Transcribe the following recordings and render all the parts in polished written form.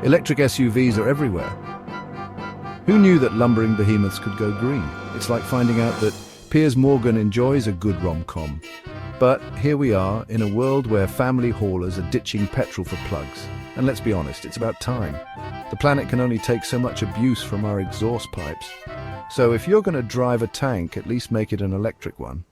Electric SUVs are everywhere. Who knew that lumbering behemoths could go green? It's like finding out that Piers Morgan enjoys a good rom-com. But here we are, in a world where family haulers are ditching petrol for plugs. And let's be honest, it's about time. The planet can only take so much abuse from our exhaust pipes. So if you're going to drive a tank, at least make it an electric one.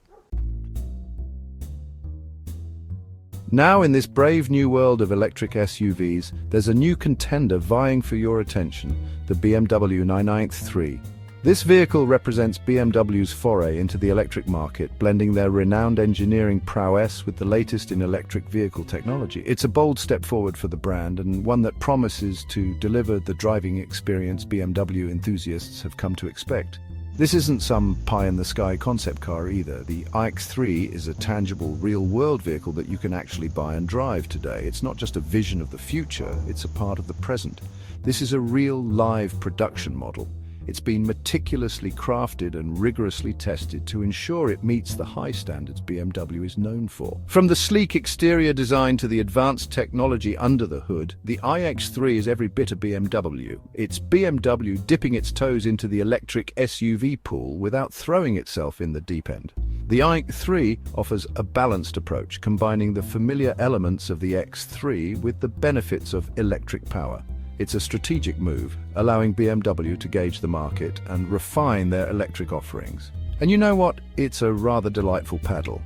Now in this brave new world of electric SUVs, there's a new contender vying for your attention, the BMW iX3. This vehicle represents BMW's foray into the electric market, blending their renowned engineering prowess with the latest in electric vehicle technology. It's a bold step forward for the brand, and one that promises to deliver the driving experience BMW enthusiasts have come to expect. This isn't some pie-in-the-sky concept car either. The iX3 is a tangible, real-world vehicle that you can actually buy and drive today. It's not just a vision of the future, it's a part of the present. This is a real, live production model. It's been meticulously crafted and rigorously tested to ensure it meets the high standards BMW is known for. From the sleek exterior design to the advanced technology under the hood, the iX3 is every bit a BMW. It's BMW dipping its toes into the electric SUV pool without throwing itself in the deep end. The iX3 offers a balanced approach, combining the familiar elements of the X3 with the benefits of electric power. It's a strategic move, allowing BMW to gauge the market and refine their electric offerings. And you know what? It's a rather delightful pedal.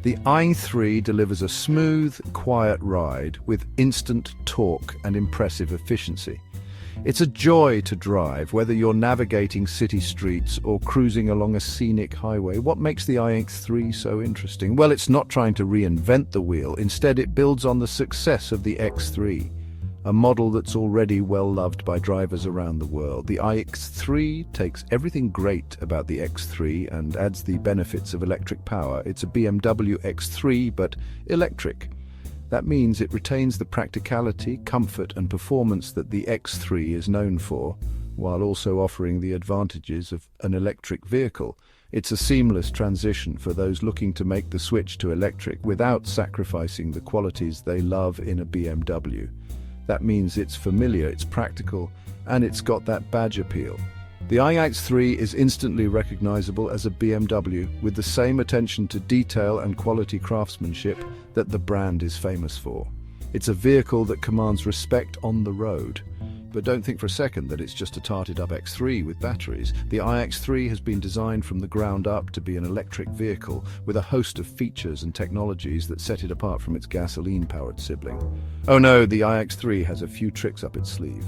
The iX3 delivers a smooth, quiet ride with instant torque and impressive efficiency. It's a joy to drive, whether you're navigating city streets or cruising along a scenic highway. What makes the iX3 so interesting? Well, it's not trying to reinvent the wheel. Instead, it builds on the success of the X3. A model that's already well-loved by drivers around the world. The iX3 takes everything great about the X3 and adds the benefits of electric power. It's a BMW X3, but electric. That means it retains the practicality, comfort, and performance that the X3 is known for, while also offering the advantages of an electric vehicle. It's a seamless transition for those looking to make the switch to electric without sacrificing the qualities they love in a BMW. That means it's familiar, it's practical, and it's got that badge appeal. The iX3 is instantly recognizable as a BMW, with the same attention to detail and quality craftsmanship that the brand is famous for. It's a vehicle that commands respect on the road. But don't think for a second that it's just a tarted-up X3 with batteries. The iX3 has been designed from the ground up to be an electric vehicle with a host of features and technologies that set it apart from its gasoline-powered sibling. Oh no, the iX3 has a few tricks up its sleeve.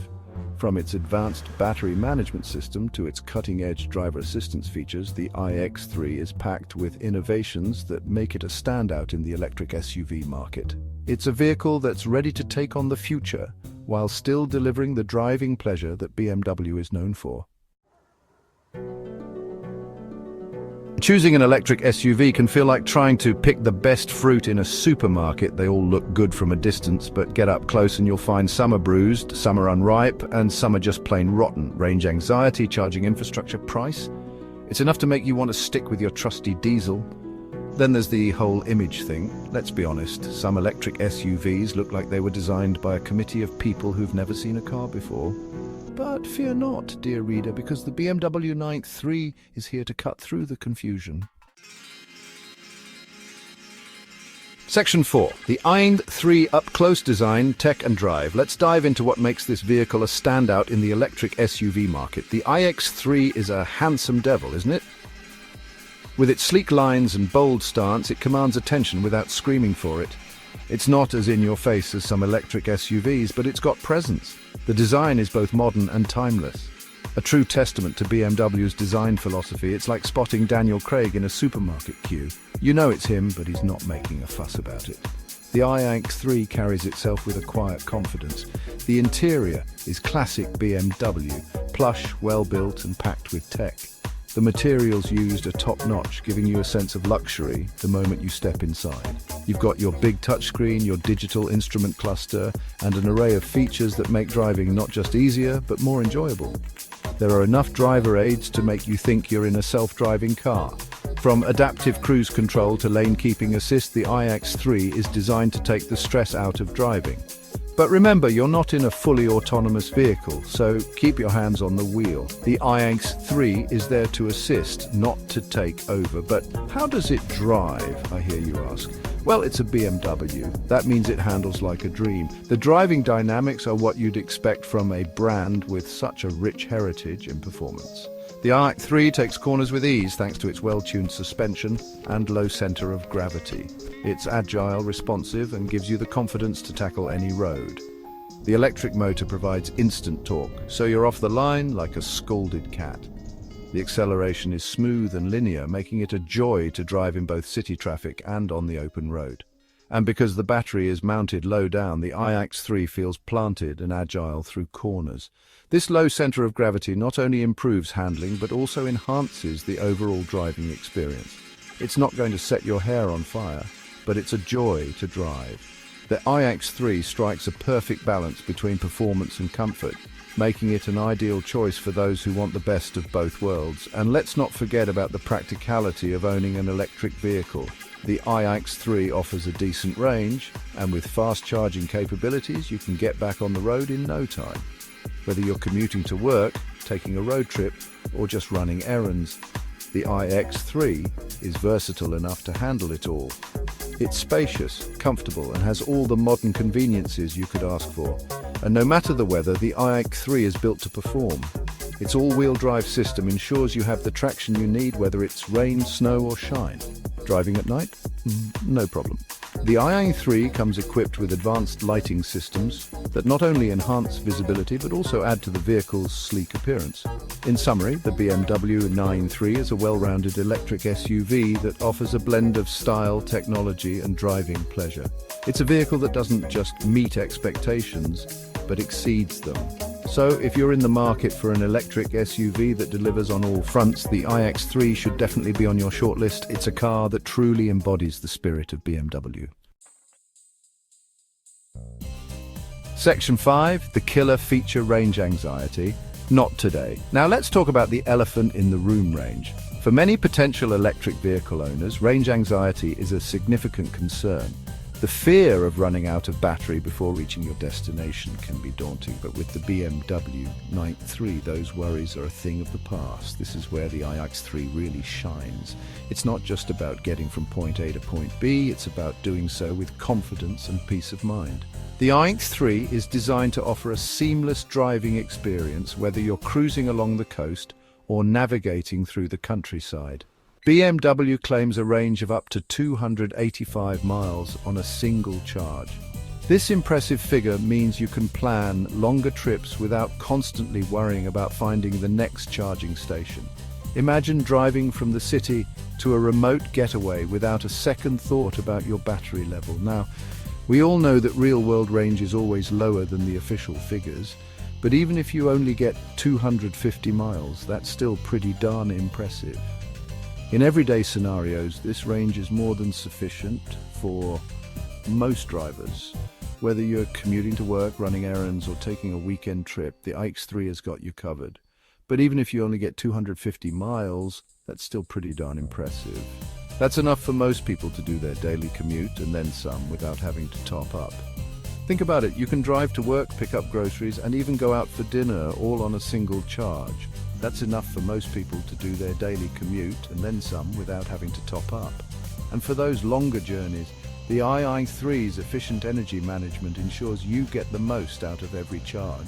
From its advanced battery management system to its cutting-edge driver assistance features, the iX3 is packed with innovations that make it a standout in the electric SUV market. It's a vehicle that's ready to take on the future, while still delivering the driving pleasure that BMW is known for. Choosing an electric SUV can feel like trying to pick the best fruit in a supermarket. They all look good from a distance, but get up close and you'll find some are bruised, some are unripe, and some are just plain rotten. Range anxiety, charging infrastructure, price. It's enough to make you want to stick with your trusty diesel. Then there's the whole image thing. Let's be honest, some electric SUVs look like they were designed by a committee of people who've never seen a car before. But fear not, dear reader, because the BMW iX3 is here to cut through the confusion. Section 4. The iX3 up-close design, tech and drive. Let's dive into what makes this vehicle a standout in the electric SUV market. The iX3 is a handsome devil, isn't it? With its sleek lines and bold stance, it commands attention without screaming for it. It's not as in-your-face as some electric SUVs, but it's got presence. The design is both modern and timeless. A true testament to BMW's design philosophy. It's like spotting Daniel Craig in a supermarket queue. You know it's him, but he's not making a fuss about it. The iX3 carries itself with a quiet confidence. The interior is classic BMW, plush, well-built and packed with tech. The materials used are top-notch, giving you a sense of luxury the moment you step inside. You've got your big touchscreen, your digital instrument cluster, and an array of features that make driving not just easier, but more enjoyable. There are enough driver aids to make you think you're in a self-driving car. From adaptive cruise control to lane keeping assist, the iX3 is designed to take the stress out of driving. But remember, you're not in a fully autonomous vehicle, so keep your hands on the wheel. The iX3 is there to assist, not to take over. But how does it drive, I hear you ask? Well, it's a BMW. That means it handles like a dream. The driving dynamics are what you'd expect from a brand with such a rich heritage in performance. The iX3 takes corners with ease thanks to its well-tuned suspension and low center of gravity. It's agile, responsive, and gives you the confidence to tackle any road. The electric motor provides instant torque, so you're off the line like a scolded cat. The acceleration is smooth and linear, making it a joy to drive in both city traffic and on the open road. And because the battery is mounted low down, the iX3 feels planted and agile through corners. This low center of gravity not only improves handling, but also enhances the overall driving experience. It's not going to set your hair on fire, but it's a joy to drive. The iX3 strikes a perfect balance between performance and comfort, making it an ideal choice for those who want the best of both worlds. And let's not forget about the practicality of owning an electric vehicle. The iX3 offers a decent range, and with fast charging capabilities, you can get back on the road in no time. Whether you're commuting to work, taking a road trip, or just running errands, the iX3 is versatile enough to handle it all. It's spacious, comfortable, and has all the modern conveniences you could ask for. And no matter the weather, the iX3 is built to perform. Its all-wheel drive system ensures you have the traction you need, whether it's rain, snow, or shine. Driving at night? No problem. The iX3 comes equipped with advanced lighting systems that not only enhance visibility but also add to the vehicle's sleek appearance. In summary, the BMW i3 is a well-rounded electric SUV that offers a blend of style, technology, and driving pleasure. It's a vehicle that doesn't just meet expectations, but exceeds them. So if you're in the market for an electric SUV that delivers on all fronts, the iX3 should definitely be on your shortlist. It's a car that truly embodies the spirit of BMW. Section 5, the killer feature: range anxiety. Not today. Now let's talk about the elephant in the room: range. For many potential electric vehicle owners, range anxiety is a significant concern. The fear of running out of battery before reaching your destination can be daunting, but with the BMW i3, those worries are a thing of the past. This is where the iX3 really shines. It's not just about getting from point A to point B, it's about doing so with confidence and peace of mind. The iX3 is designed to offer a seamless driving experience, whether you're cruising along the coast or navigating through the countryside. BMW claims a range of up to 285 miles on a single charge. This impressive figure means you can plan longer trips without constantly worrying about finding the next charging station. Imagine driving from the city to a remote getaway without a second thought about your battery level. Now, we all know that real-world range is always lower than the official figures, but even if you only get 250 miles, that's still pretty darn impressive. In everyday scenarios, this range is more than sufficient for most drivers. Whether you're commuting to work, running errands, or taking a weekend trip, the iX3 has got you covered. But even if you only get 250 miles, that's still pretty darn impressive. That's enough for most people to do their daily commute and then some without having to top up. Think about it, you can drive to work, pick up groceries, and even go out for dinner all on a single charge. That's enough for most people to do their daily commute and then some without having to top up. And for those longer journeys, the iX3's efficient energy management ensures you get the most out of every charge.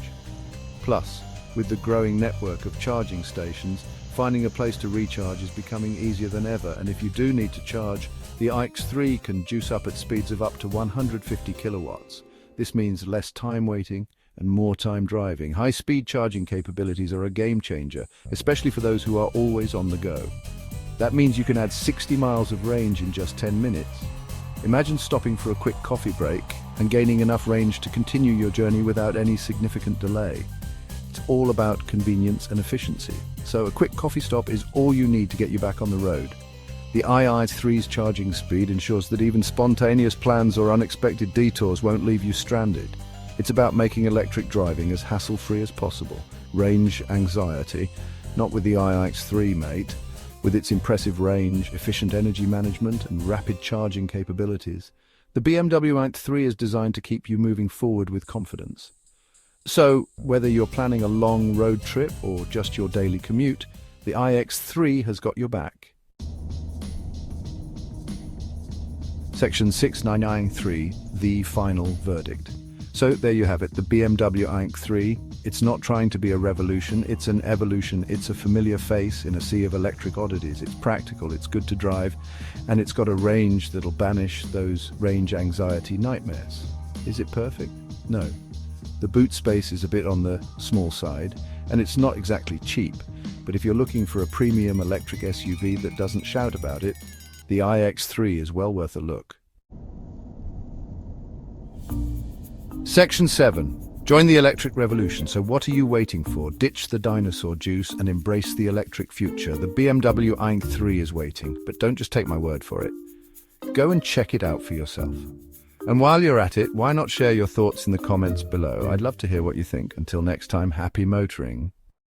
Plus, with the growing network of charging stations, finding a place to recharge is becoming easier than ever, and if you do need to charge, the iX3 can juice up at speeds of up to 150 kilowatts. This means less time waiting and more time driving. High-speed charging capabilities are a game changer, especially for those who are always on the go. That means you can add 60 miles of range in just 10 minutes. Imagine stopping for a quick coffee break and gaining enough range to continue your journey without any significant delay. It's all about convenience and efficiency. So a quick coffee stop is all you need to get you back on the road. The iX3's charging speed ensures that even spontaneous plans or unexpected detours won't leave you stranded. It's about making electric driving as hassle-free as possible. Range anxiety, not with the iX3, mate. With its impressive range, efficient energy management, and rapid charging capabilities, The BMW iX3 is designed to keep you moving forward with confidence. So, whether you're planning a long road trip or just your daily commute, the iX3 has got your back. Section 6993, the final verdict. So there you have it, the BMW iX3. It's not trying to be a revolution, it's an evolution. It's a familiar face in a sea of electric oddities. It's practical, it's good to drive, and it's got a range that'll banish those range anxiety nightmares. Is it perfect? No. The boot space is a bit on the small side, and it's not exactly cheap. But if you're looking for a premium electric SUV that doesn't shout about it, the iX3 is well worth a look. Section 7. Join the electric revolution. So what are you waiting for? Ditch the dinosaur juice and embrace the electric future. The BMW iX3 is waiting, but don't just take my word for it. Go and check it out for yourself. And while you're at it, why not share your thoughts in the comments below? I'd love to hear what you think. Until next time, happy motoring.